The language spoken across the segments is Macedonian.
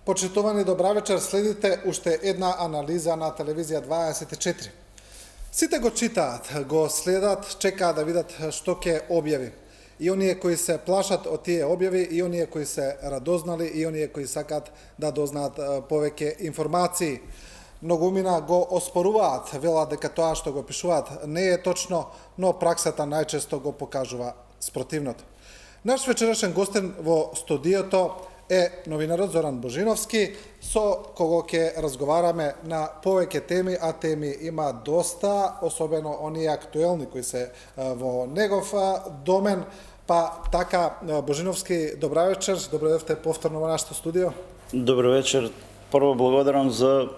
Почитувани, добра вечер, следите уште една анализа на телевизија 24. Сите го читаат, го следат, чекаат да видат што ќе објави. И оние кои се плашат од тие објави, и оние кои се радознали, и оние кои сакаат да дознаат повеќе информации. Многумина го оспоруваат, велат дека тоа што го пишуваат не е точно, но праксата најчесто го покажува спротивното. Наш вечерашен гостин во студиото е новинарот Зоран Божиновски, со кого ќе разговараме на повеќе теми, а теми има доста, особено оние актуелни кои се во негов домен. Па така, Божиновски, добра вечер, добро дојдовте повторно во нашето студио. Добро вечер. Прво благодарам за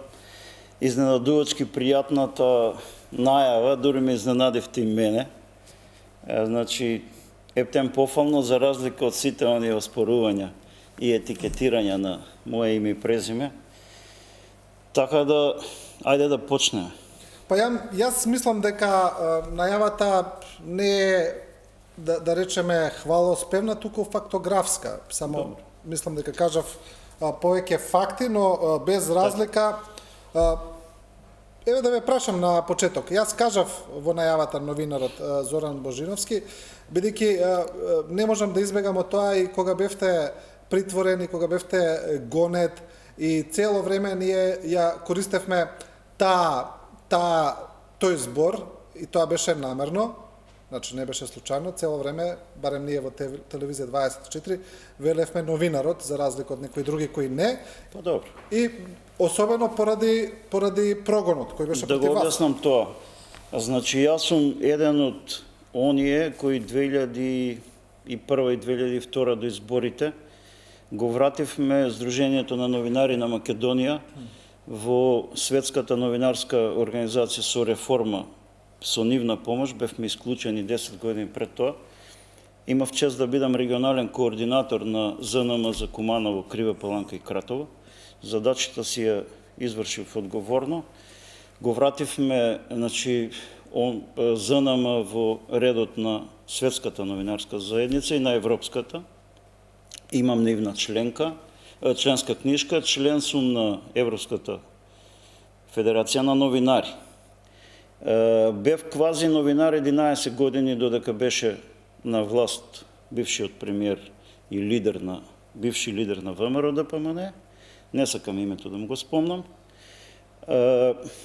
изненадувачки пријатната најава, дури ме изненадивте и мене. Значи, ептен пофално за разлика од сите оние оспорувања и етикетирање на моje име и презиме. Така да, ајде да почнеме. Па јас мислам дека најавата не е, да речеме, хвалоспевна, туку фактографска. Само мислам дека кажав повеќе факти, но без разлика. Еве да ве прашам на почеток. Јас кажав во најавата новинарот Зоран Божиновски, бидејќи не можам да избегам од тоа и кога бевте притворени, кога бевте гонет и цело време ние ја користевме тој збор и тоа беше намерно, значи не беше случајно, цело време, барем ние во телевизија 24, велевме новинарот, за разлика од некои други кои не. Па добро. И особено поради прогонот кој беше против вас. Да го објаснам тоа. Значи јас сум еден од оние кои 2001 и 2002 до изборите го вративме Сдруженијето на новинари на Македонија во светската новинарска организација со реформа, со нивна помош, бевме исклучени 10 години пред тоа. Имав чест да бидам регионален координатор на ЗНМ за Куманово, Крива Паланка и Кратово. Задачата си ја извршив одговорно. Го вративме, значи, ЗНМ во редот на светската новинарска заедница и на европската. Имам нивна членска книжка, член сум на Европската федерација на новинари. Бев квази новинар 11 години додека беше на власт бившиот премиер и бивши лидер на ВМРО ДПМН. Не сакам името да му го спомнам.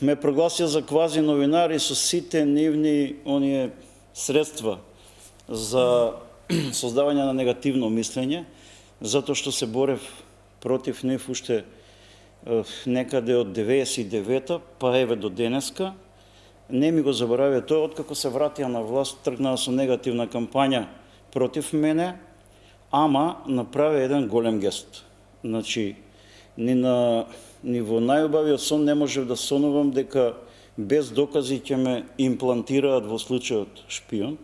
Ме прогласија за квази новинар и со сите нивни оние средства за создавање на негативно мислење, затоа што се борев против нив уште некаде од 99-та, па еве до денеска. Не ми го заборавија тоа, откако се вратија на власт, тргнаа со негативна кампања против мене, ама направи еден голем гест. Значи, ни во најубавиот сон не можев да сонувам дека без докази ќе ме имплантираат во случајот шпион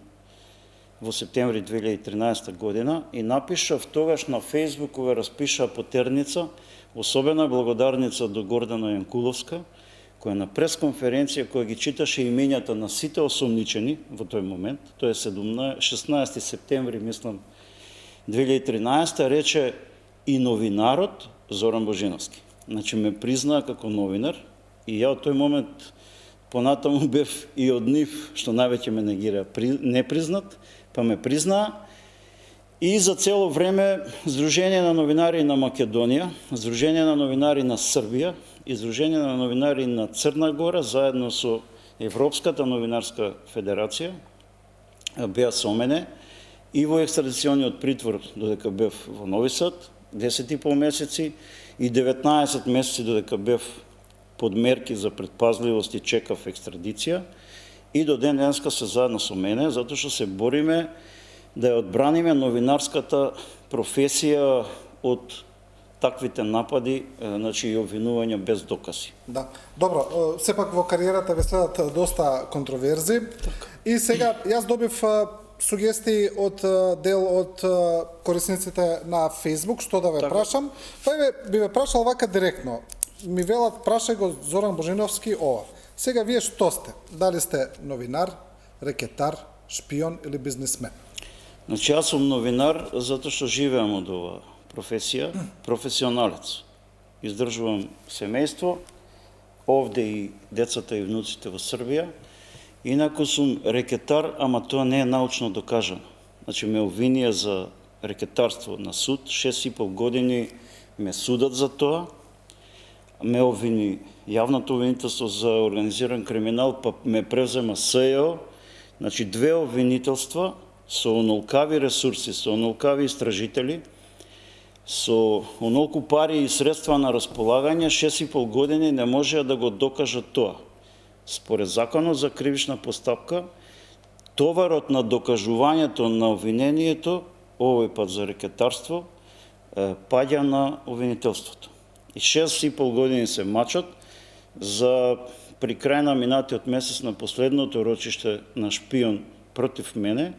во септември 2013 година и напишав тогаш на Фејсбук, кога распиша потерница, особена благодарница до Гордана Јанкуловска, која на пресконференција, која ги читаше имењата на сите осомничени во тој момент, тоа е 16 септември, мислам, 2013, рече и новинарот Зоран Божиновски. Значи ме признаа како новинар и ја од тој момент понатаму бев и од нив, што највеќе ме негира непризнат, па ме признаа. И за цело време Сдружение на новинари на Македонија, Сдружение на новинари на Србија и Сдружение на новинари на Црна Гора, заедно со Европската новинарска федерација, беа со мене и во екстрадициониот притвор додека бев во Нови Сад, 10,5 месеци и 19 месеци додека бев под мерки за предпазливост и чекав екстрадиција. И до ден денеска се заедно со мене, затоа што се бориме да ја одбраниме новинарската професија од таквите напади, значи и обвинувања без докази. Да. Добро, сепак во кариерата ве следат доста контроверзи. И сега јас добив сугестии од дел од корисниците на Facebook, што да ве прашам. Па би ве прашал вака директно. Ми велат, прашај го Зоран Божиновски ова. Сега вие што сте? Дали сте новинар, рекетар, шпион или бизнисмен? Значи, јас сум новинар затоа што живеам од оваа професија, професионалец. издржувам семејство, овде и децата и внуците во Србија. Инаку сум рекетар, ама тоа не е научно докажано. Значи ме обвинија за рекетарство на суд, 6,5 години ме судат за тоа, ме обвини јавното обвинителство за организиран криминал, па ме превзема СЈО, значи 2 обвинителства со онолкави ресурси, со онолкави истражители, со онолку пари и средства на располагање, 6,5 години не можеа да го докажат тоа. Според законот за кривична постапка, товарот на докажувањето на обвинението, овој пат за рекетарство, паѓа на обвинителството. И 6,5 години се мачат за при крај на минатиот месец на последното рочиште на шпион против мене,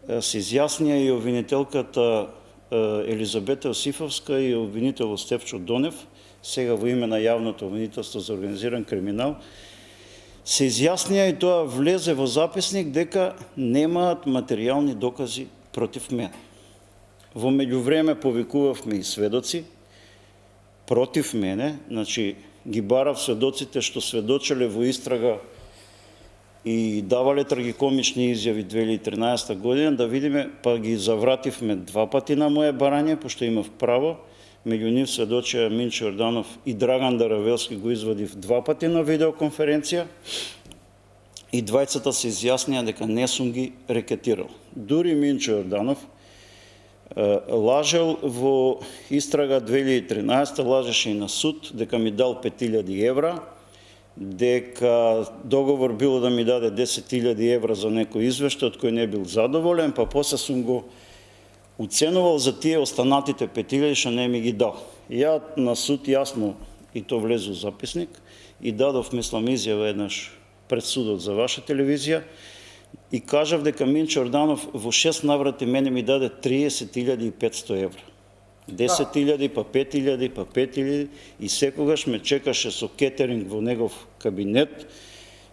се изјаснија и обвинителката Елизабета Осифовска и обвинител Стефчо Донев, сега во име на јавното обвинителство за организиран криминал, се изјаснија и тоа влезе во записник дека немаат материјални докази против мене. Во меѓувреме повикувавме и сведоци против мене, значи ги барав сведоците што сведочеле во истрага и давале трагикомични изјави 2013 година, да видиме, па ги завративме 2 пати на моje барање, пошто имав право. Меѓу нив сведочеа Минчо Јорданов и Драган Даравелски, го извадив 2 пати на видеоконференција и двајцата се изјаснија дека не сум ги рекетирал. Дури Минчо Јорданов лажел во истрага 2013, лажеше и на суд дека ми дал 5.000 евра, дека договор било да ми даде 10.000 евра за некој извештај од кој не бил задоволен, па после сум го уценувал за тие останатите 5.000 што не ми ги дал. Ја на суд јасно, и то влезе у записник, и дадов, мислам, изјава еднаш пред судот за ваша телевизија, и кажав дека Минчо Јорданов во 6 наврати мене ми даде 30.500 евра. 10.000, па 5.000, па 5.000 и секогаш ме чекаше со кетеринг во негов кабинет,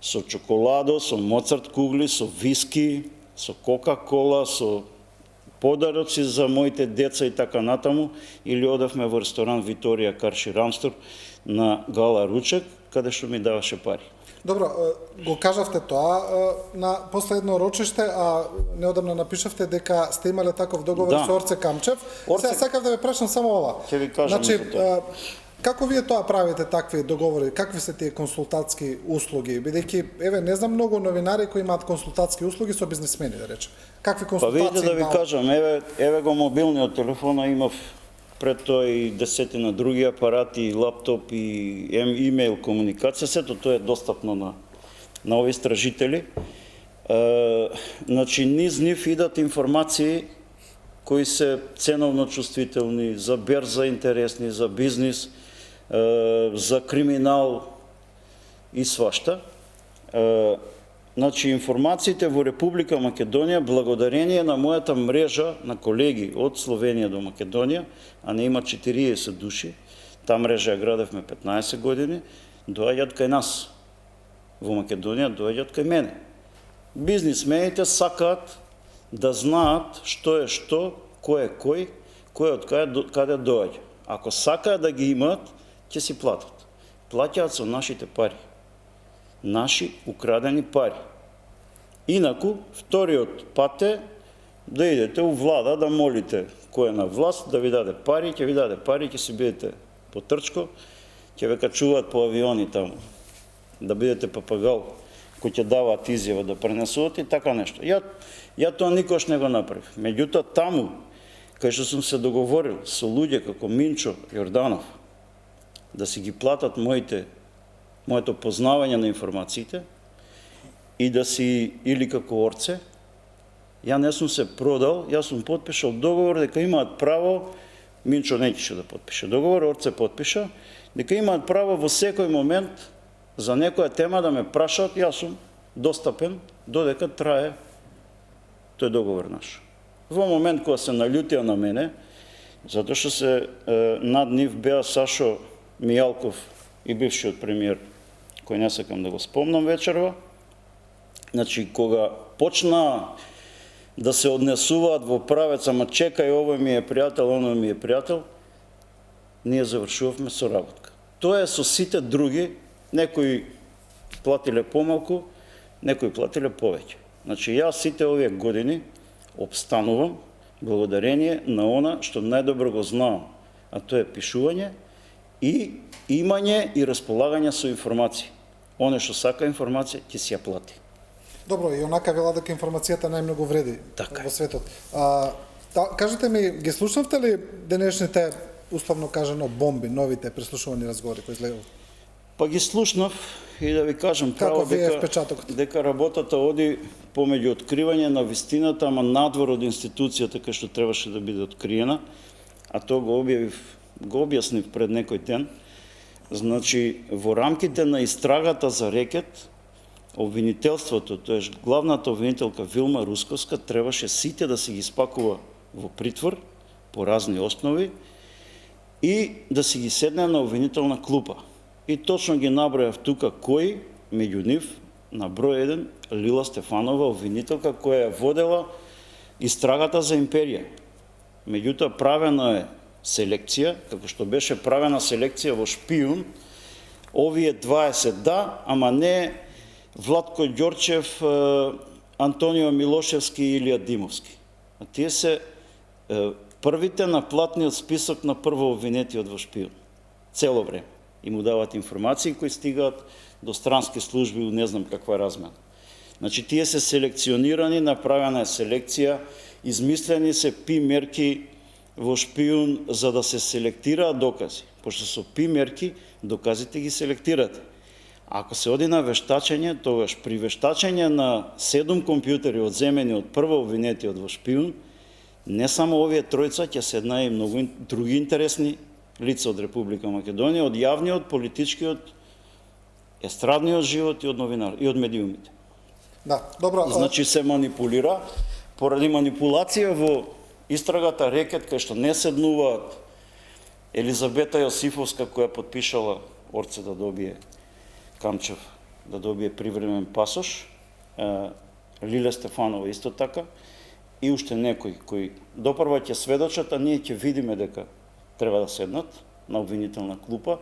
со чоколадо, со Моцарт кугли, со виски, со Кока-кола, со подароци за моите деца и така натаму, или одавме во ресторан Виторија Карши Рамстор на гала ручек, каде што ми даваше пари. Добро, го кажавте тоа на последно рочиште, а неодамна напишавте дека сте имале таков договор со Орце Камчев. Сега сакав да ве прашам само ова. Ќе ви кажам значи, за тоа. како вие тоа правите такви договори? Какви се тие консултатски услуги? Бидејќи, еве, не знам многу новинари кои имаат консултатски услуги со бизнисмени, да речем. Какви консултации? Па видите да ви кажам, еве го мобилниот телефон, имав пред тоа и десетина други апарати, лаптоп и имейл комуникација, сето тоа е достапно на овие истражители. Значи, низ нив идат информации кои се ценовно чувствителни, за берза интересни, за бизнис, за криминал и свашта. Значи, информациите во Република Македонија, благодарение на мојата мрежа на колеги од Словенија до Македонија, а не има 40 души, таа мрежа ја градевме 15 години, доаѓаат кај нас. Во Македонија доаѓаат кај мене. Бизнисмените сакаат да знаат што е што, кој е кој од каде доаѓа. Ако сакаат да ги имаат, ќе си платат. Плаќаат со нашите пари. Наши украдени пари. Инаку, вториот пат е да идете у влада, да молите кој е на власт, да ви даде пари, ќе ви даде пари, ќе си бидете по трчко, ќе ве качуваат по авиони таму, да бидете папагал, кој ќе даваат изјава да пренесуват и така нешто. Ја тоа никош не го направив. Меѓутоа, таму, кај што сум се договорил со луѓе како Минчо Јорданов, да си ги платат моето познавање на информациите и да си или како Орце, ја не сум се продал, јас сум потпишал договор дека имаат право, Минчо не ќе да потпише договор, Орце потпиша, дека имаат право во секој момент за некоја тема да ме прашаат, јас сум достапен додека трае тој договор наш. Во момент кога се налјутија на мене, затоа што се над нив беа Сашо Мијалков и бившиот премиер, кој не сакам да го спомнам вечерва, значи кога почна да се однесуваат во правец, ама чекај, овој ми е пријател, оној ми е пријател, ние завршувавме соработка. Тоа е со сите други, некои платиле помалку, некои платиле повеќе. Значи, јас сите овие години обстанувам благодарение на она што најдобро го знаам, а тоа е пишување и имање и располагање со информации. Оне што сака информација, ќе си ја плати. Добро, и онака вела дека информацијата најмногу вреди Така во светот. Кажете ми, ги слушнавте ли денешните, условно кажано, бомби, новите преслушувани разговори кои излегува? Па ги слушнав и да ви кажам право ви е впечатокот? дека работата оди помеѓу откривање на вистината, ама надвор од институцијата кај што требаше да биде откриена, а тоа го објаснив пред некој ден. Значи, во рамките на истрагата за рекет, обвинителството, тоеш главната обвинителка Вилма Русковска, требаше сите да се ги спакува во притвор по разни основи и да си ги седне на обвинителна клупа. И точно ги набројав тука кои, меѓу нив, на број 1, Лила Стефанова, обвинителка која ја водела истрагата за империја. Меѓутоа правена е селекција, како што беше правена селекција во Шпиун, овие 20 да, ама не Владко Ѓорчев, Антонио Милошевски и Илија Димовски. А тие се првите на платниот список на прво обвинетиот во Шпиун. Цело време. И му дават информации кои стигаат до странски служби у не знам каква размена. Значи, тие се селекционирани, направена е селекција, измислени се пи мерки во Шпиун за да се селектираат докази. Пошто со пи мерки доказите ги селектирате. Ако се оди на вештачење, тогаш при вештачење на 7 компјутери одземени од прво обвинетиот во Шпиун, не само овие тројца, ќе седна и многу други интересни лица од Република Македонија, од јавниот, политичкиот, естрадниот живот и од новинар и од медиумите. Да, добро. Значи се манипулира поради манипулација во истрагата рекет кај што не седнуваат Елизабета Јосифовска која подпишала Орце да добие Камчев да добие привремен пасош, Лиле Стефанова исто така и уште некои кои допрва ќе сведочат, а ние ќе видиме дека треба да седнат на обвинителна клупа.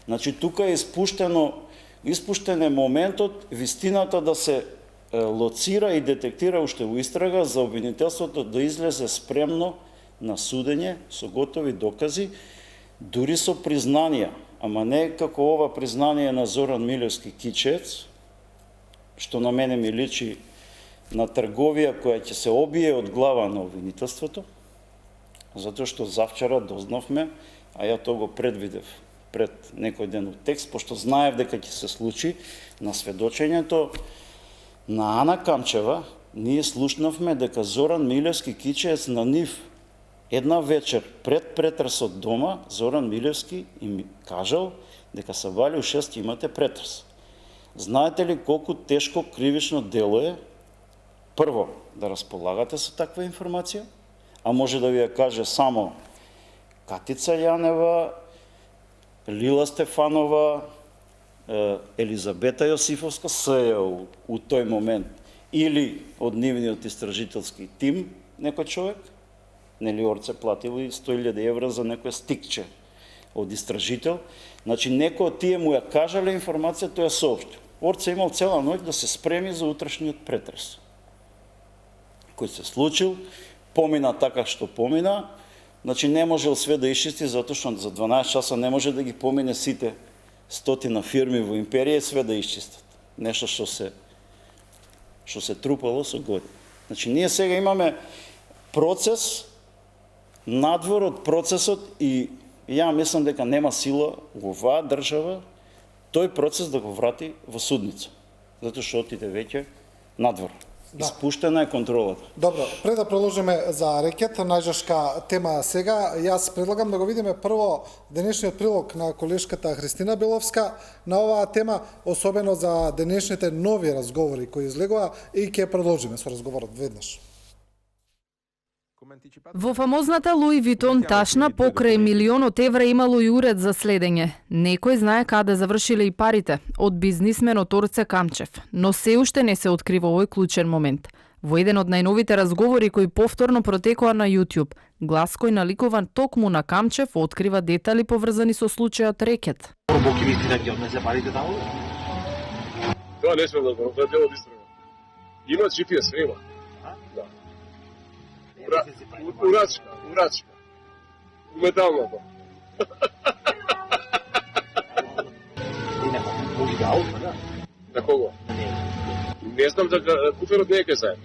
Значи тука е испуштен е моментот вистината да се лоцира и детектира уште во истрага за обвинителството да излезе спремно на судење со готови докази, дури со признанија, ама не како ова признание на Зоран Милевски Кичец, што на мене ми личи на трговија која ќе се обие од глава на обвинителството, затоа што завчера дознавме, а ја тоа го предвидев пред некој ден од текст, пошто знаев дека ќе се случи на сведочењето на Ана Камчева, ние слушнавме дека Зоран Милевски Кичец на нив една вечер пред претресот дома, Зоран Милевски им кажал дека са вали у 6 имате претрес. Знаете ли колку тешко кривично дело е прво да располагате со таква информација, а може да ви ја каже само Катица Јанева, Лила Стефанова, Елизабета Јосифовска, се у тој момент, или од нивниот истражителски тим некој човек, нели Орце платил 100.000 евра за некој стикче од истражител, значи некој од тие му ја кажале информација, тој ја соопштил. Орце имал цела ноќ да се спреми за утрешниот претрес, кој се случил, помина така што помина, значи не можел све да исчисти, затоа што за 12 часа не може да ги помине сите стотина фирми во империја и све да исчистат. Нешто што се трупало со години. Значи ние сега имаме процес, надвор од процесот и ја мислам дека нема сила во оваа држава тој процес да го врати во судница. Затоа што отиде веќе надвор. Да. Испуштена е контролата. Добро, пред да продолжиме за рекет, најжешка тема сега, јас предлагам да го видиме прво денешниот прилог на колешката Христина Беловска на оваа тема, особено за денешните нови разговори кои излегува и ќе продолжиме со разговорот веднаш. Во фамозната Луи Витон ташна покрај милионот евра имало и уред за следење. Некој знае каде завршиле и парите од бизнисменот Орце Камчев, но се уште не се открива овој клучен момент. Во еден од најновите разговори кои повторно протекува на YouTube, глас кој наликуван токму на Камчев открива детали поврзани со случајот Рекет. Тоа не сме да зборам, тоа е дело дистрибуција. Има GPS снима. Да. Урачка. Металното. На кого? Не знам дека куферот не е кај заед.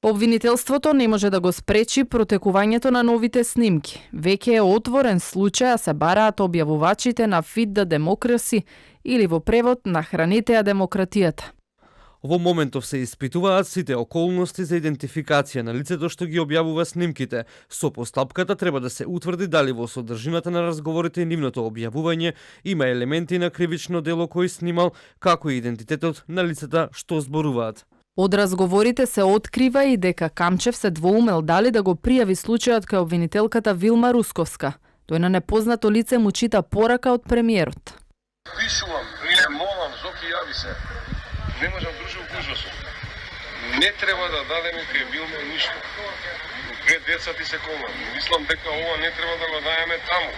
Обвинителството не може да го спречи протекувањето на новите снимки. Веќе е отворен случај, а се бараат објавувачите на Feed the Democracy или во превод Нахранете ја демократијата. Во моментов се испитуваат сите околности за идентификација на лицето што ги објавува снимките. Со постапката треба да се утврди дали во содржината на разговорите и нивното објавување има елементи на кривично дело кој снимал, како и идентитетот на лицата што зборуваат. Од разговорите се открива и дека Камчев се двоумел дали да го пријави случајот кај обвинителката Вилма Русковска. Тој на непознато лице му чита порака од премиерот. Пишувам, молам, Зоки, јави се. Не можам дружи во ужасот. Не треба да дадеме кај Вилма ништо. Две деца ти се кома. Мислам дека ова не треба да го даеме таму.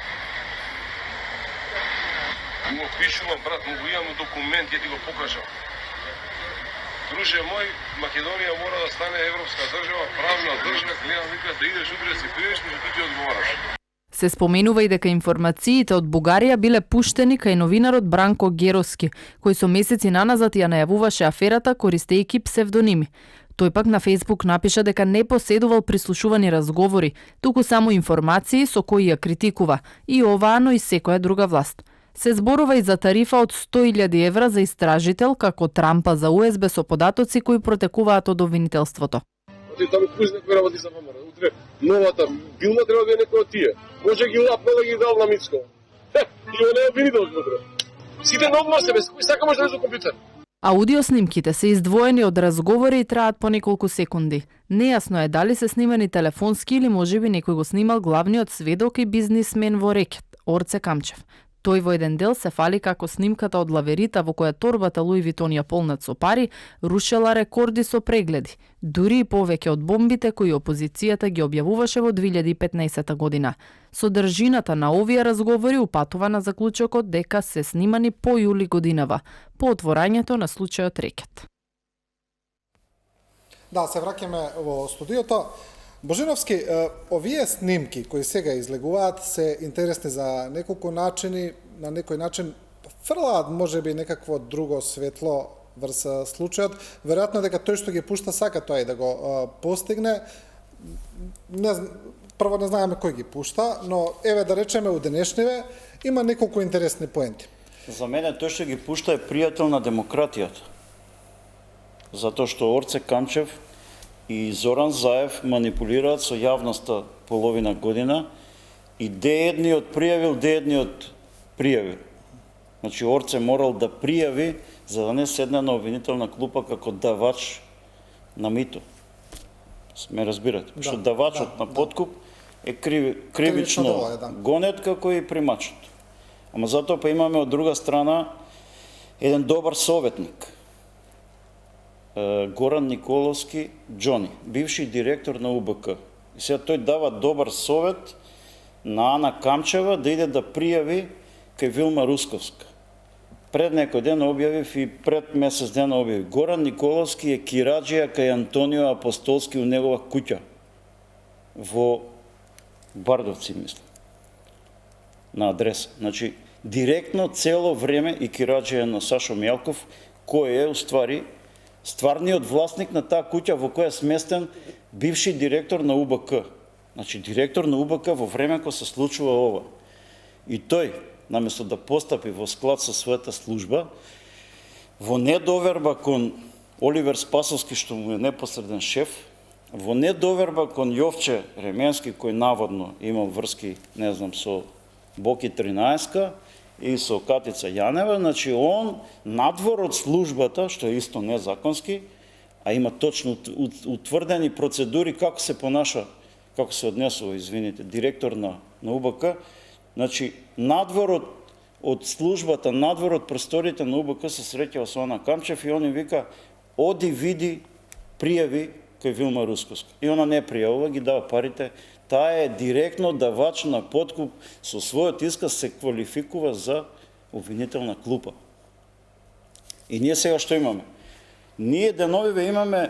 Му пишувам, брат, му го имам документ, ја ти го покажам. Друже мој, Македонија мора да стане европска држава, правна држава, гледам вика да идеш утре да си пријдеш, меѓу ти одговараш. Се споменува и дека информациите од Бугарија биле пуштени кај новинарот Бранко Геровски, кој со месеци наназад ја најавуваше аферата користејќи псевдоними. Тој пак на Фејсбук напиша дека не поседувал прислушувани разговори, туку само информации со кои ја критикува и оваа, но и секоја друга власт. Се зборува и за тарифа од 100.000 евра за истражител како трампа за УСБ со податоци кои протекуваат од обвинителството. Ти таму пуш некој работи за ВМРО. Утре новата Билма треба да е некој од тие. Може ги лапна да ги дал на Мицко. И он е обвинител утре. Сите нормално се без кој сака може да за компјутер. Аудиоснимките се издвоени од разговори и траат по неколку секунди. Нејасно е дали се снимани телефонски или можеби некој го снимал главниот сведок и бизнисмен во Рекет, Орце Камчев. Тој во еден дел се фали како снимката од лаверита во која торбата Луи Витон ја полнат со пари, рушела рекорди со прегледи, дури и повеќе од бомбите кои опозицијата ги објавуваше во 2015 година. Содржината на овие разговори упатува на заклучокот дека се снимани по јули годинава, по отворањето на случајот Рекет. Да, се враќаме во студиото. Божиновски, овие снимки кои сега излегуваат се интересни за неколку начини, на некој начин фрлаат можеби некакво друго светло врз случајот. Веројатно дека тој што ги пушта сака тоа и да го постигне. Прво не знаеме кој ги пушта, но еве да речеме у денешниве има неколку интересни поенти. За мене тој што ги пушта е пријател на демократијата. Затоа што Орце Камчев и Зоран Заев манипулираат со јавноста половина година и де едниот пријавил, де едниот пријавил. Значи Орце морал да пријави за да не седне на обвинителна клупа како давач на мито. Ме разбирате? Што давачот на подкуп е кривично гонет како и примачот. Ама затоа па имаме од друга страна еден добар советник. Горан Николовски Џони, бивши директор на УБК. И сега тој дава добар совет на Ана Камчева да иде да пријави кај Вилма Русковска. Пред некој ден објавив и пред месец ден објавив. Горан Николовски е кираџија кај Антонио Апостолски у негова куќа во Бардовци, мислам, на адреса. Значи, директно цело време и кираџија на Сашо Мјалков, кој е, уствари, стварниот власник на таа куќа во која е сместен бивши директор на УБК. Значи, директор на УБК во време кога се случува ова. И тој, наместо да постапи во склад со својата служба, во недоверба кон Оливер Спасовски, што му е непосреден шеф, во недоверба кон Јовче Ременски, кој наводно имал врски, не знам, со Боки 13 и со Катица Јанева, значи он надвор од службата, што е исто незаконски, а има точно утврдени процедури како се понаша, како се однесува, извините, директор на УБК, значи надвор од службата, надвор од просториите на УБК се среќава со Ана Камчев и он им вика: оди види пријави кај Вилма Русковска. И она не пријавува, ги дава парите. Таа е директно давач на подкуп, со својот исказ се квалификува за обвинителна клупа. И ние сега што имаме? Ние деновиве имаме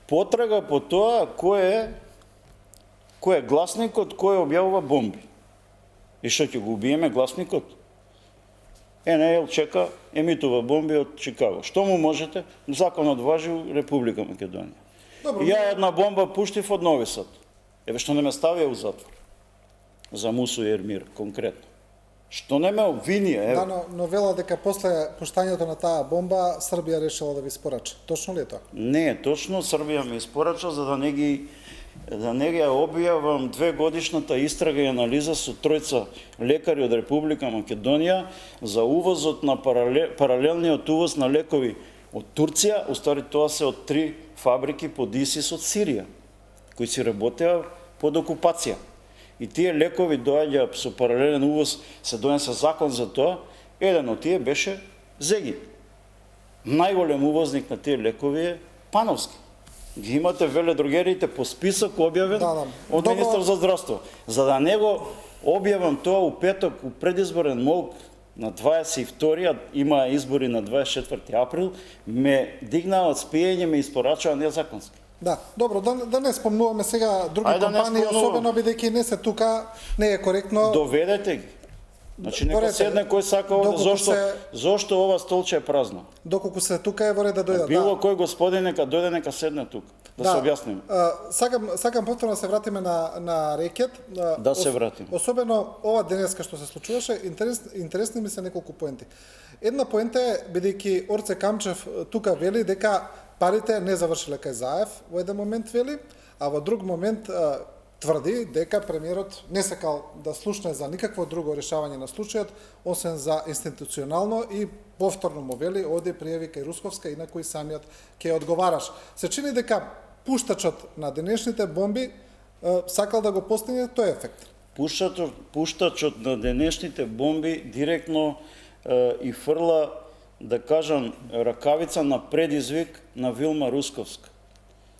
потрага по тоа кој е гласникот, кој објавува бомби. И што ќе го убиеме гласникот? НЛ чека, емитува бомби од Чикаго. Што му можете? Законот важи у Република Македонија. Добро, Ја една бомба пуштив од Нови Сад. Еве што не ме ставија у затвор. За Мусу и Ермир, конкретно. Што не ме обвинија, еве. Да, но вела дека после пуштањето на таа бомба Србија решила да ви испорача. Точно ли е тоа? Не е точно, Србија ме испорача за да не ги објавам 2-годишната истрага и анализа со тројца лекари од Република Македонија за увозот на паралелниот увоз на лекови од Турција, уствари тоа се од 3 фабрики под ИСИС од Сирија, кои си работеа под окупација. И тие лекови доаѓа со паралелен увоз, се донесе закон за тоа, еден од тие беше Зегин. Најголем увозник на тие лекови е Пановски. Ги имате веледрогериите по список објавен од министар за здравство. За да не го објавам тоа у петок, у предизборен молк на 22-риот, има избори на 24 април, ме дигнаа од спиење, ме испорачаа незаконски. Да, добро, да не спомнуваме сега други компании, особено бидејќи не се тука, не е коректно. Доведете ги. Значи нека седне кој сака овде, зошто ова столче е празно? Доколку се тука е во ред да дојдат. Било кој господин нека дојде, нека седне тука. Да се објасниме. Сакам повторно да се вратиме на рекет. Да се вратиме. Особено ова денеска што се случуваше, интересни ми се неколку поенти. Една поента е, бидејќи Орце Камчев тука вели дека парите не завршиле кај Заев во еден момент вели, а во друг момент тврди дека премиерот не сакал да слушне за никакво друго решавање на случајот, освен за институционално и повторно му вели, оди пријави кај Русковска и на кој самиот ќе одговараш. Се чини дека пуштачот на денешните бомби сакал да го постигне тој ефект. Пуштачот на денешните бомби директно и фрла, да кажам, ракавица на предизвик на Вилма Русковска.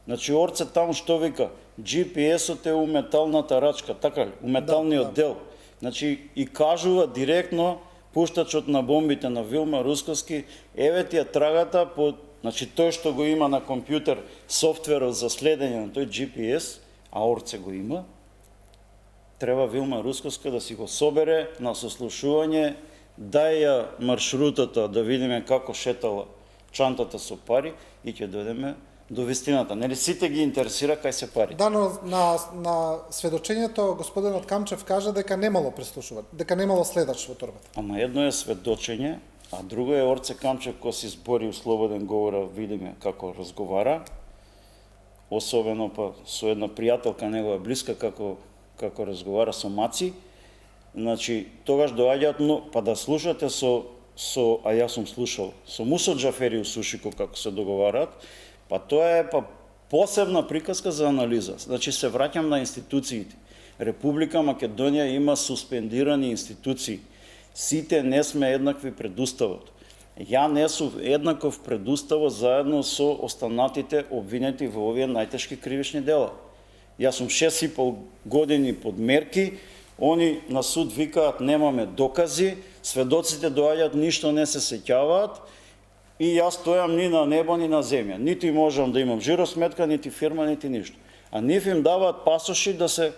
Значи, Орце таму што вика, GPS-от е у металната рачка, така ли? У металниот дел. Значи, и кажува директно пуштачот на бомбите на Вилма Русковски, еве ти е трагата по, значи тој што го има на компјутер софтверот за следење на тој GPS, а Орце го има, треба Вилма Русковска да си го собере на сослушување, дај ја маршрутата да видиме како шетала чантата со пари и ќе дојдеме до вистината. Нели сите ги интересира кај се пари? Да, но на сведочењето господинот Камчев кажа дека немало преслушување, дека немало следач во торбата. Ама едно е сведочење, а друго е Орце Камчев кој се збори у слободен говор, видиме како разговара, особено па со една пријателка негова блиска како разговара со Маци. Значи, тогаш доаѓаат, но па да слушате а јас сум слушал, со Мусо Џафери у Сушико како се договараат, па тоа е посебна приказка за анализа. Значи се враќам на институциите. Република Македонија има суспендирани институции. Сите не сме еднакви пред уставот. Ја не сум еднаков пред уставот заедно со останатите обвинети во овие најтешки кривични дела. Јас сум 6,5 години под мерки, они на суд викаат немаме докази, сведоците доаѓаат, ништо не се сеќаваат, и јас стојам ни на небо, ни на земја. Нити можам да имам жиросметка, нити фирма, нити ништо. А нив им даваат пасоши да се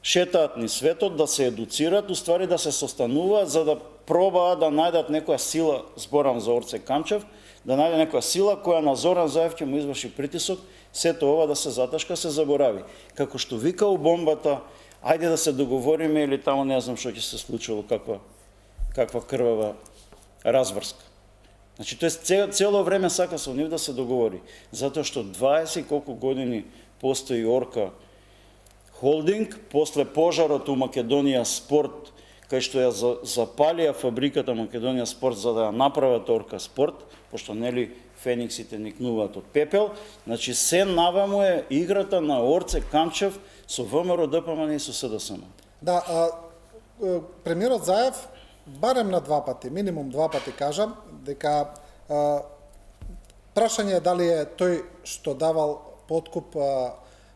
шетаат ни светот, да се едуцираат, уствари да се состануваат, за да пробаат да најдат некоја сила, зборам за Орце Камчев, да најде некоја сила која на Зоран Заев ќе му изврши притисок, сето ова да се заташка, се заборави. Како што вика у бомбата, ајде да се договориме или таму не знам што ќе се случило, каква крвава разврска. Значи, тој цело време сака со нив да се договори, затоа што 20 колку години постои Орка холдинг, после пожарот у Македонија спорт, кај што ја запалија фабриката Македонија спорт за да ја направат Орка спорт, пошто нели фениксите никнуваат од пепел, значи се наваму е играта на Орце Камчев со ВМРО ДПМН и со СДСМ. Да, премиерот Заев барем на 2 пати, минимум 2 пати кажам, дека прашање е дали е тој што давал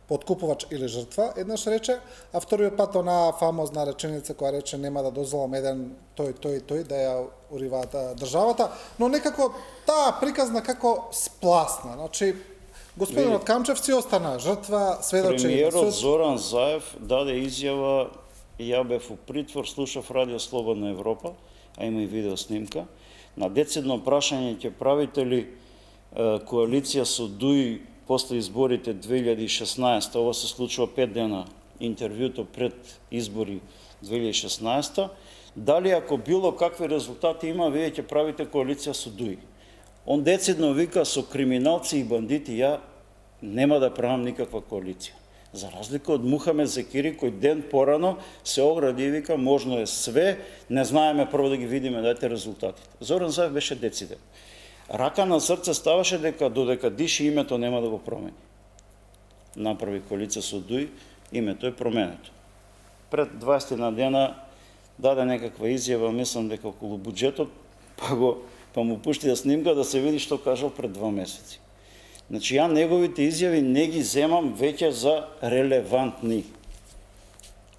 подкупувач или жртва, еднаш рече, а вториот пат онаа фамозна реченица која рече нема да дозволам еден тој да ја уриваат државата, но некако таа приказна како спласна. Значи, господинот Камчев си остана жртва, сведочи на Премиерот суд. Зоран Заев даде изјава, ја бев у притвор, слушав Радио Слободна Европа, а има и видео снимка. На децидно прашање ќе правите ли коалиција со ДУИ после изборите 2016, ова се случува 5 дена интервјуто пред избори 2016, дали ако било какви резултати има, вие ќе правите коалиција со ДУИ. Он децидно вика со криминалци и бандити ја нема да правам никаква коалиција. За разлика од Мухамед Зекири, кој ден порано се огради и вика можно е све, не знаеме прво да ги видиме, дајте резултатите. Зоран Заев беше дециден. Рака на срце ставаше дека додека диши името нема да го промени. Направи коалиција со ДУИ, името е променето. Пред 20 на дена даде некаква изјава, мислам дека околу буџетот, па му пушти да снимка да се види што кажал пред 2 месеци. Значи, ја неговите изјави не ги земам веќе за релевантни.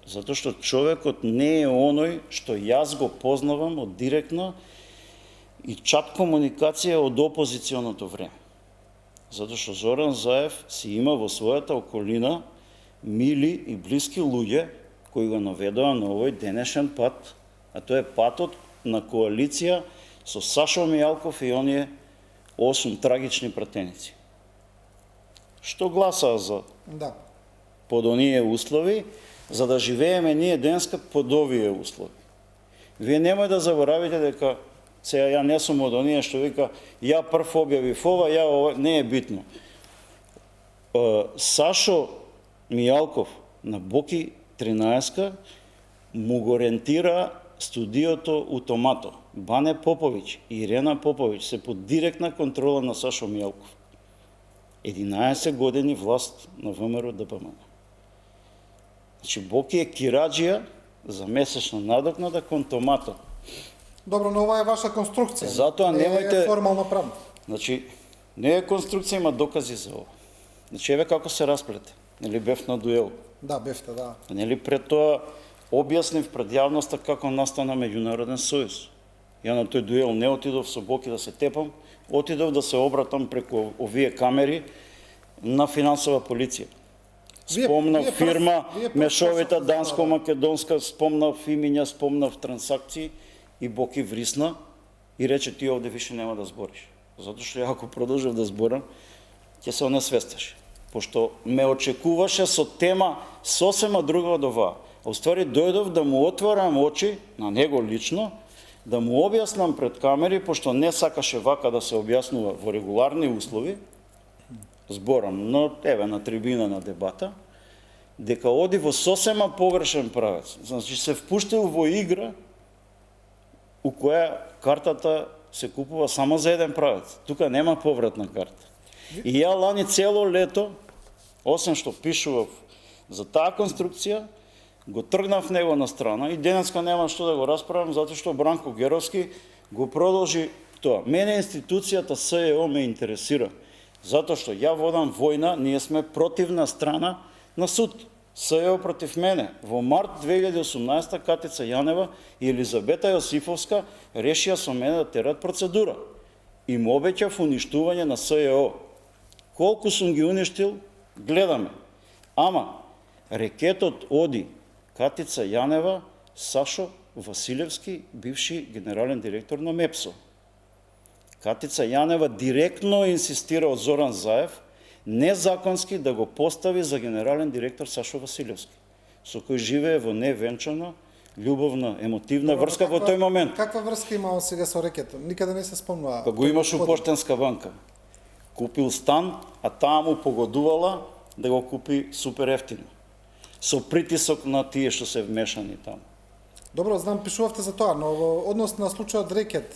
Затоа што човекот не е оној што јас го познавам од директна и чат комуникација од опозиционото време. Затоа што Зоран Заев си има во својата околина мили и блиски луѓе кои го наведоа на овој денешен пат, а тоа е патот на коалиција со Сашо Мијалков и оние 8 трагични пратеници. Што гласаа за Да. под оние услови, за да живееме ние денска под овие услови. Вие немој да заборавите дека сега ја не сум од оние што вика ја прв објавив ова, ја ова, не е битно. Сашо Мијалков на Боки 13 му го рентира студиото у Томато. Бане Поповиќ и Ирена Поповиќ се под директна контрола на Сашо Мијалков. 11 години власт на ВМРО ДПМН. Значи, Боки е кираџија за месечна надокнада кон Томато. Добро, но ова е ваша конструкција. Затоа не немојте- е формално правно. Значи, не е конструкција, има докази за ова. Значи, еве како се расплете. Нели бев на дуел. Да, бевте, да. Нели пред тоа објаснив пред јавноста како настана меѓународен сојуз. Ја на тој дуел не отидов со Боки да се тепам, отидов да се обратам преку овие камери на финансова полиција. Спомнав фирма, мешовита данско-македонска, спомнав имиња, спомнав трансакции и Боки врисна и рече ти овде више нема да збориш. Затоа што ја ако продолжив да зборам, ќе се онесвестеше. Пошто ме очекуваше со тема сосема друга од оваа. А уствари дојдов да му отворам очи, на него лично, да му објаснам пред камери, пошто не сакаше вака да се објаснува во регуларни услови, зборам, но еве на трибина на дебата, дека оди во сосема погрешен правец. Значи се впуштил во игра у која картата се купува само за еден правец. Тука нема повратна карта. И ја лани цело лето, освен што пишував за таа конструкција, го тргнав него на страна и денеска нема што да го расправам, затоа што Бранко Геровски го продолжи тоа. Мене институцијата СЕО ме интересира, затоа што ја водам војна, ние сме противна страна на суд. СЕО против мене. Во март 2018 Катица Јанева и Елизабета Јосифовска решија со мене да терат процедура. И му обеќав уништување на СЕО. Колку сум ги уништил, гледаме. Ама, рекетот оди Катица Јанева, Сашо Василевски, бивши генерален директор на МЕПСО. Катица Јанева директно инсистира од Зоран Заев незаконски да го постави за генерален директор Сашо Василевски, со кој живее во невенчана, љубовна, емотивна врска во тој момент. Каква врска имало сега со рекетот? Никаде не се спомнува. Па го имаш у Поштенска банка. Купил стан, а таа му погодувала да го купи супер ефтино. Со притисок на тие што се вмешани таму. Добро, знам, пишувавте за тоа, но во однос на случајот рекет...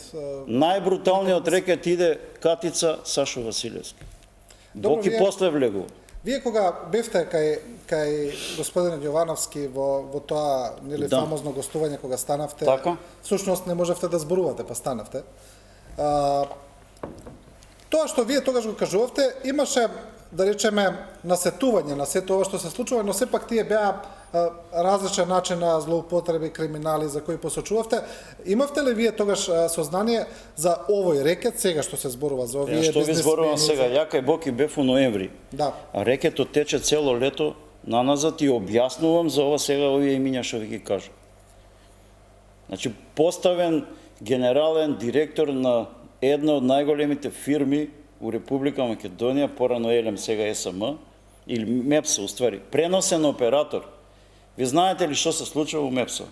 Најбруталниот рекет иде Катица Сашо Василевски. Добро, Боки вие- после влегува. Вие кога бевте кај господинот Јовановски во тоа нели Да. фамозно гостување кога станавте, Така. всушност не можевте да зборувате, па станавте. Тоа што вие тогаш го кажувавте, имаше да речеме, насетување на сето ова што се случува, но сепак тие беа различен начин на злоупотреби, криминали за кои посочувавте. Имавте ли вие тогаш сознание за овој рекет сега што се зборува за овие Што ви зборувам бизнесмени? сега? Ја кај Боки бев у ноември. Да. А рекетот тече цело лето наназад и објаснувам за ова сега овие имиња што ви ги кажам. Значи, поставен генерален директор на една од најголемите фирми у Република Македонија, порано Елем, сега СМ, или МЕПСО, уствари, преносен оператор. Ви знаете ли што се случува у МЕПСО?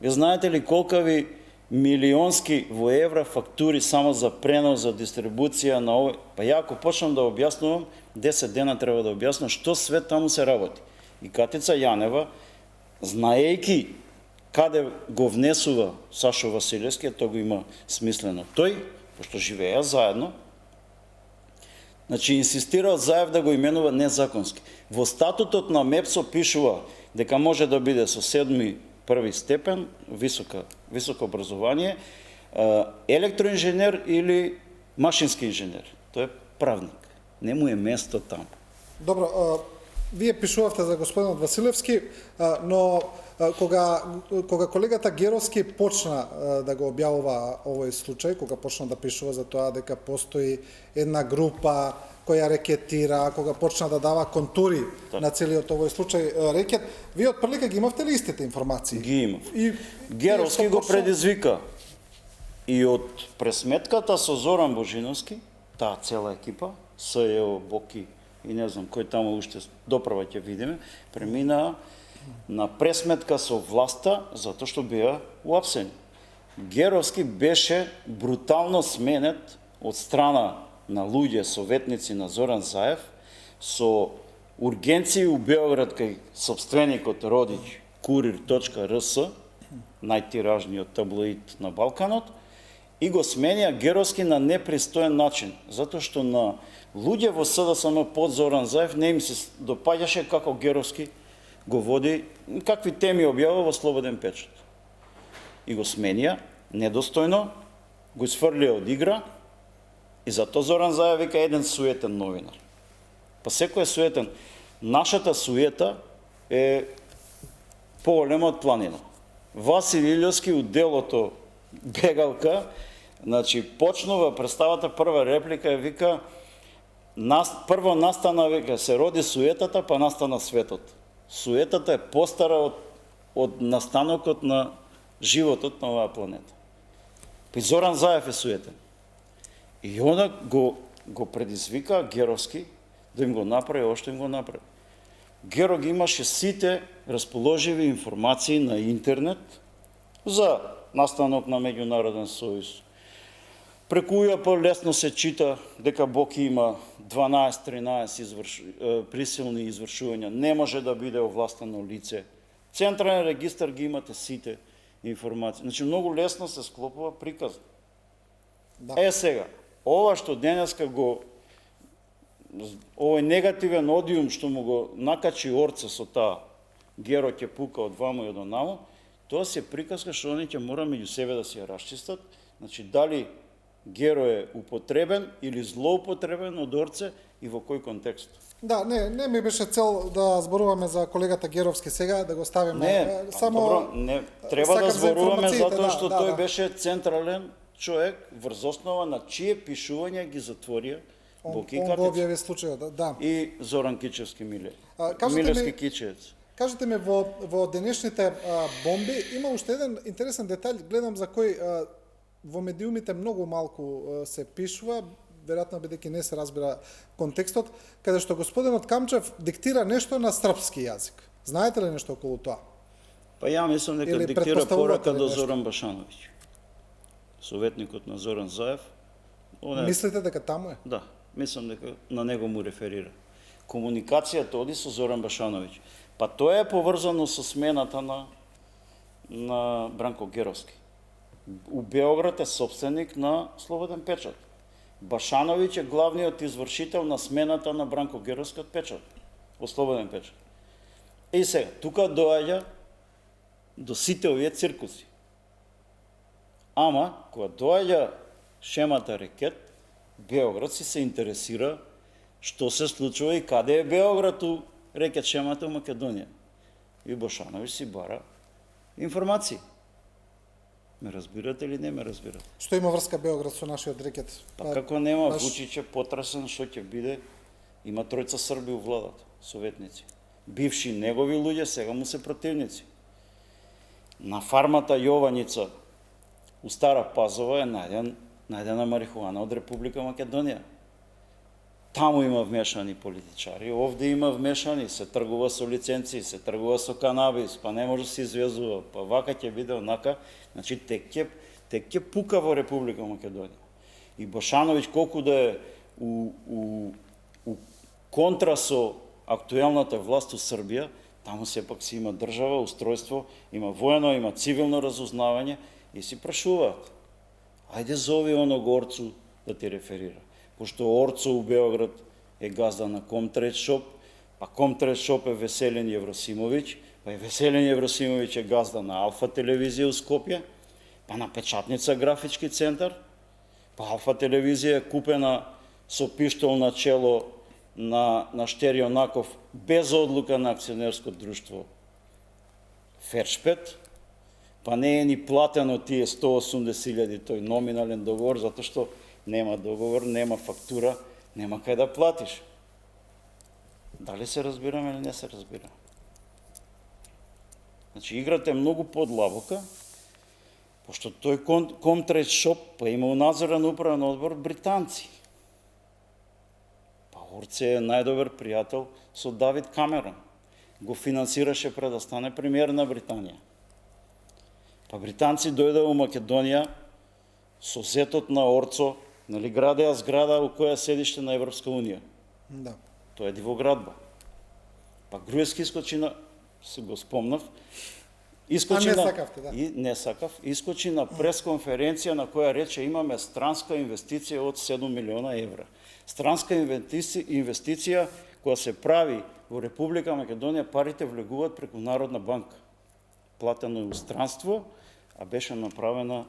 Ви знаете ли колкави милионски во евра фактури само за пренос, за дистрибуција на овој? Па ја ако почнам да објаснувам, 10 дена треба да објаснам што све таму се работи. И Катица Јанева, знаејки каде го внесува Сашо Василевски, тоа го има смислено тој, пошто живееа заедно, значи инсистирал Заев да го именува незаконски. Во статутот на МЕПСО пишува дека може да биде со 7-1 степен, високо образование, електроинженер или машински инженер. Тој е правник. Не му е место таму. Добро, вие пишувавте за господинот Василевски, но кога колегата Геровски почна да го објавува овој случај, кога почна да пишува за тоа дека постои една група која рекетира, кога почна да дава контури на целиот овој случај рекет, вие отприлика ги имавте ли истите информации? Ги имав. И Геровски го предизвика. И од пресметката со Зоран Божиновски, таа цела екипа, СЕО, Боки и не знам кој таму уште доправа ќе видиме, преминаа на пресметка со власта затоа што беа уапсени. Геровски беше брутално сменет од страна на луѓе, советници на Зоран Заев, со ургенции у Београд кај собственикот Родич, Курир.рс, најтиражниот таблоид на Балканот, и го сменија Геровски на непристоен начин, затоа што на луѓе во СДСМ под Зоран Заев не им се допаѓаше како Геровски го води, какви теми објавува во Слободен печат. И го сменија недостојно, го изфрлија од игра, и затоа Зоран Заев вика еден суетен новинар. Па секој е суетен. Нашата суета е поголема од планина. Васил Илјовски у делото Бегалка, значи почнува представата, прва реплика е вика прво настана, вика, се роди суетата, па настана светот. Суетата е постара од настанокот на животот на оваа планета. Па Зоран Заев е суетен. И она го предизвика Геровски да им го направи, ошто им го направи. Геро ги имаше сите расположиви информации на интернет за настанок на Меѓународен сојуз. Преку УЈП лесно се чита дека Боки има 12-13 присилни извршувања, не може да биде овластено лице. Централен регистар ги имате сите информации. Значи многу лесно се склопува приказ. Да. Сега, ова што денеска овој негативен одиум што му го накачи Орце со таа Геро ќе пука од ваму и од онаму, тоа се приказка што они ќе мора меѓу себе да се ја расчистат. Значи, дали Геро е употребен или злоупотребен од Орце и во кој контекст? Да, не ми беше цел да зборуваме за колегата Геровски сега, да го ставиме. Не, само добро, не треба да зборуваме затоа што тој да. беше централен човек врз основа на чие пишувања ги затворија Боки он го објави случајот, да. И Зоран Кичевски Кажете Милевски ми, Кичевец. Кажете ми, во денешните бомби има уште еден интересен детаљ, гледам за кој во медиумите многу малку се пишува, веројатно бидејќи не се разбира контекстот, каде што господинот Камчев диктира нешто на српски јазик. Знаете ли нешто околу тоа? Па ја мислам дека Или диктира порака до нешто? Зоран Башановиќ, советникот на Зоран Заев. Мислите дека таму е? Да, мислам дека на него му реферира. Комуникацијата оди со Зоран Башановиќ. Па тоа е поврзано со смената на Бранко Геровски. У Београд е собственик на Слободен печат. Башановиќ е главниот извршител на смената на Бранко Геровски од печат, во Слободен печат. И сега, тука доаѓа до сите овие циркуси. Ама, кога доаѓа шемата рекет, Београд се интересира Што се случува и каде е Београд у рекет шемата у Македонија? И Бошановиќ си бара информации. Ме разбирате или не ме разбирате? Што има врска Београд со нашиот рекет? Па како нема, наш- Вучиќ е потресен што ќе биде, има тројца Срби у владата, советници. Бивши негови луѓе, сега му се противници. На фармата Јованица у Стара Пазова е најдена марихуана од Република Македонија. Таму има вмешани политичари, овде има вмешани, се тргува со лиценци, се тргува со канабис, па не може да се извезува, па вака ќе биде онака, значи тек ќе пука во Република Македонија. И Бошановиќ колку да е у контра со актуелната власт у Србија, таму сепак си има држава, устройство, има воено, има цивилно разузнавање и си прашуваат. Ајде зови оног Орцу да ти реферира. Пошто Орцо у Београд е газда на Комтрейд Шоп, па Комтрейд Шоп е Веселин Јевросимовиќ, па и Веселин Јевросимовиќ е газда на Алфа телевизија у Скопје, па на Печатница графички центар, па Алфа телевизија е купена со пиштол на чело на Штерио Наков без одлука на акционерско друштво Фершпет, па не е ни платено тие 180.000 тој номинален договор, затоа што нема договор, нема фактура, нема кај да платиш. Дали се разбираме или не се разбираме? Значи, играта е многу подлабока, пошто тој Комтрейд Шоп па има надзорен управен одбор британци. Па Орце е најдобар пријател со Давид Камерон. Го финансираше пред да стане премиер на Британија. Па британци дојде во Македонија со зетот на Орцо, нали, градеа зграда у која е седиште на Европска Унија. Да. Тоа е дивоградба. Па Груевски искочи на, се го спомнав, искочи не на, сакавте, да. и не сакав, искочи на пресконференција на која рече имаме странска инвестиција од 7 милиона евра. Странска инвестиција која се прави во Република Македонија, парите влегуваат преку Народна банка. Платено е у странство, а беше направена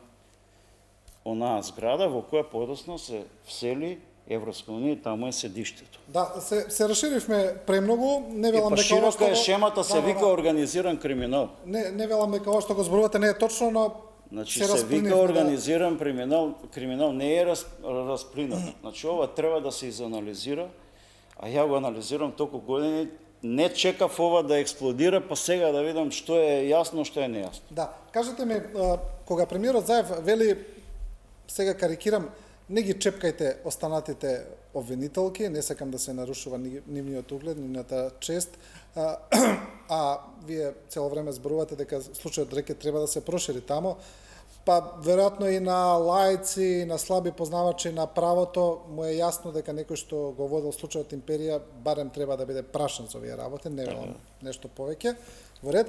онаа зграда во која подоцна се всели Европска Унија и таму е седиштето. Да, се расширивме премногу, не велам Па дека ова широка е што шемата, се вика организиран криминал. Не велам дека ова што го зборувате не е точно, но Значи се се расплинивме, вика да. организиран криминал не е расплинат. Значи ова треба да се изанализира, а ја го анализирам толку години, не чекав ова да експлодира, па сега да видам што е јасно, што е нејасно. Да, кажете ми, кога премиерот Заев вели, сега карикирам, не ги чепкајте останатите обвинителки, не сакам да се нарушува нивниот углед, нивната чест, а вие цело време зборувате дека случајот рекет треба да се прошири тамо, па веројатно и на лаици, и на слаби познавачи на правото му е јасно дека некој што го водел случајот Империја барем треба да биде прашан за овие работи, не велам нешто повеќе. Во ред.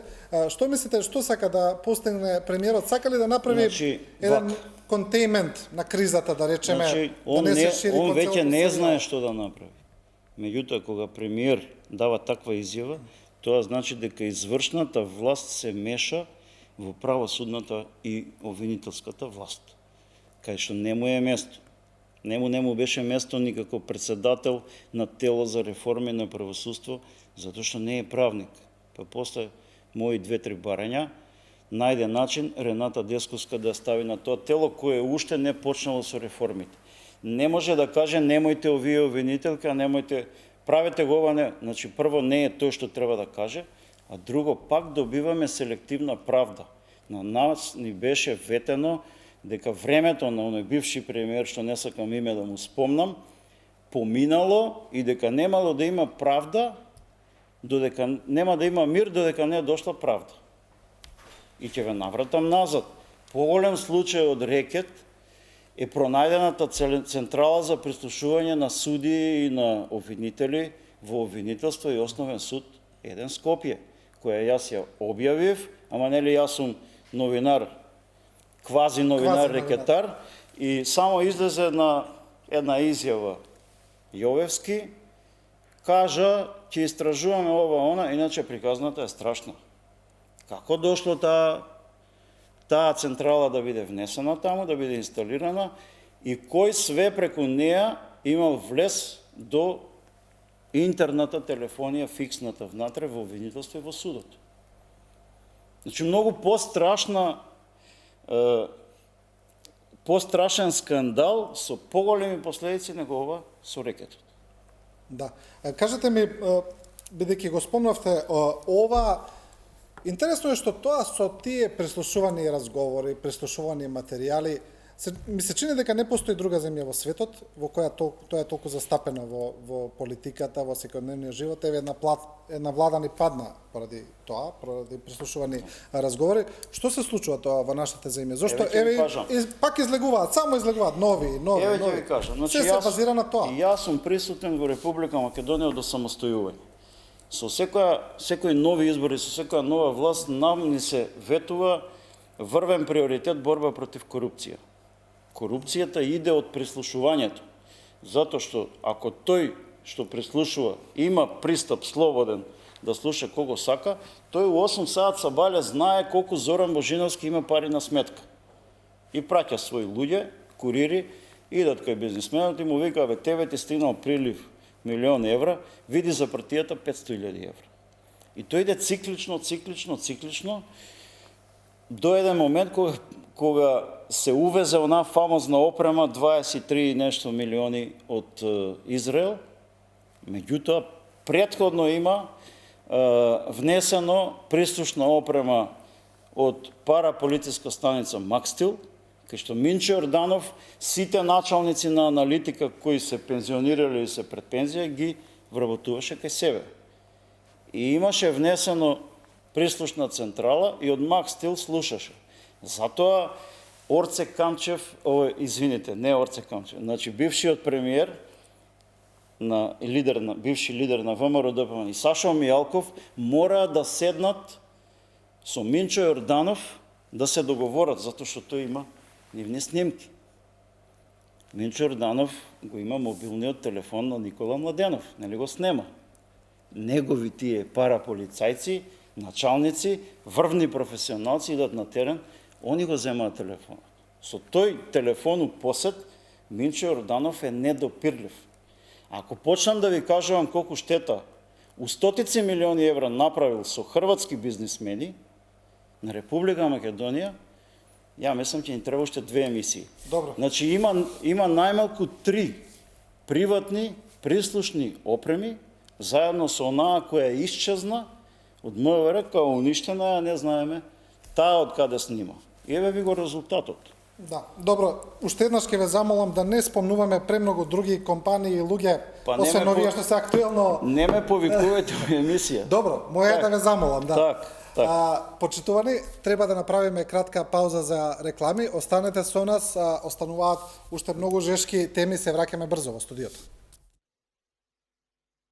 Што мислите, што сака да постигне премиерот? Сака ли да направи Значи, еден контеймент на кризата, да речеме, Значи, да он, не се шири он по веќе целото не Србија? знае што да направи. Меѓутоа, кога премиер дава таква изјава, тоа значи дека извршната власт се меша во правосудната и обвинителската власт, кај што не му е место. Не му беше место никако председател на тело за реформи на правосудство, затоа што не е правник. Па после мои 2-3 барања, најде начин Рената Десковска да стави на тоа тело кое уште не почнало со реформите. Не може да каже немојте овие обвинителки, а немојте правете го ова не. Значи прво не е тој што треба да каже, а друго пак добиваме селективна правда. На нас ни беше ветено дека времето на оној бивши премиер, што не сакам име да му спомнам, поминало и дека немало да има правда, додека нема да има мир додека не е дошла правда. И ќе ве навратам назад. Поголем случај од рекет е пронајдената централа за прислушување на судии и на обвинители во обвинителство и основен суд еден Скопје, која јас ја објавив, ама нели јас сум новинар, квази новинар рекетар, и само излезе една изјава Јовевски, кажа ќе истражуваме ова она, иначе приказната е страшна. Како дошло таа централа да биде внесена таму, да биде инсталирана и кој све преку неа имал влез до интерната телефонија, фиксната внатре во обвинителство и во судот. Значи, многу пострашен скандал со поголеми последици него ова со рекетот. Да. Кажете ми, бидејќи го спомнавте ова, интересно е што тоа со тие преслушувани разговори, преслушувани материјали, ми се чини дека не постои друга земја во светот во која тоа е толку застапено во политиката, во секојдневниот живот. Еве една влада ни падна поради тоа, поради преслушувани разговори. Што се случува тоа во нашите земји? Зошто пак излегуваат, само излегуваат нови. Еве ќе ви кажам. Значи, се базира на тоа. Јас сум присутен во Република Македонија до самостојување. Со секој нови избори, со секоја нова власт, нам ни се ветува врвен приоритет борба против корупција. Корупцијата иде од прислушувањето, затоа што ако тој што прислушува има пристап слободен да слуша кого сака, тој у 8 саат сабале знае колку Зоран Божиновски има пари на сметка. И праќа своји луѓе, курири, идат кај бизнисменот и му вика, бе, тебе ти стигнал прилив 1.000.000 евра, види за партијата 500.000 евра. И тој иде циклично, до еден момент кога се увезе она фамозна опрема 23 нешто милиони од Израел, меѓутоа претходно има внесено прислушна опрема од параполициска станица Макстил, кај што Минчо Јорданов, сите началници на аналитика кои се пензионирали или се пред пензија, ги вработуваше кај себе. И имаше внесено прислушна централа и од Макстил слушаше. Затоа Орце Камчев, не Орце Камчев, значи бившиот премиер, бивши лидер на ВМРО ДПМН и Сашо Мијалков мора да седнат со Минчо Јорданов да се договорат, затоа што тој има нивни снимки. Минчо Јорданов го има мобилниот телефон на Никола Младенов, нели го снема. Негови тие параполицајци, началници, врвни професионалци идат на терен, они го земаат телефонот. Со тој телефон у посет, Минчо Јорданов е недопирлив. Ако почнам да ви кажувам колку штета у стотици милиони евра направил со хрватски бизнисмени на Република Македонија, ја мислам ќе ни треба уште 2 емисии. Добро. Значи има најмалку 3 приватни прислушни опреми заедно со онаа која исчезна од МВР, која уништена, не знаеме таа од каде снима. И еве ви го резултатот. Да, добро, уште еднаш ќе ве замолам да не спомнуваме премногу други компании и луѓе, освен овие што се актуелно. Не ме повикувате во емисија. Добро, моја да ве замолам, да. Так. Почитувани, треба да направиме кратка пауза за реклами. Останете со нас, остануваат уште многу жешки теми, се враќаме брзо во студиото.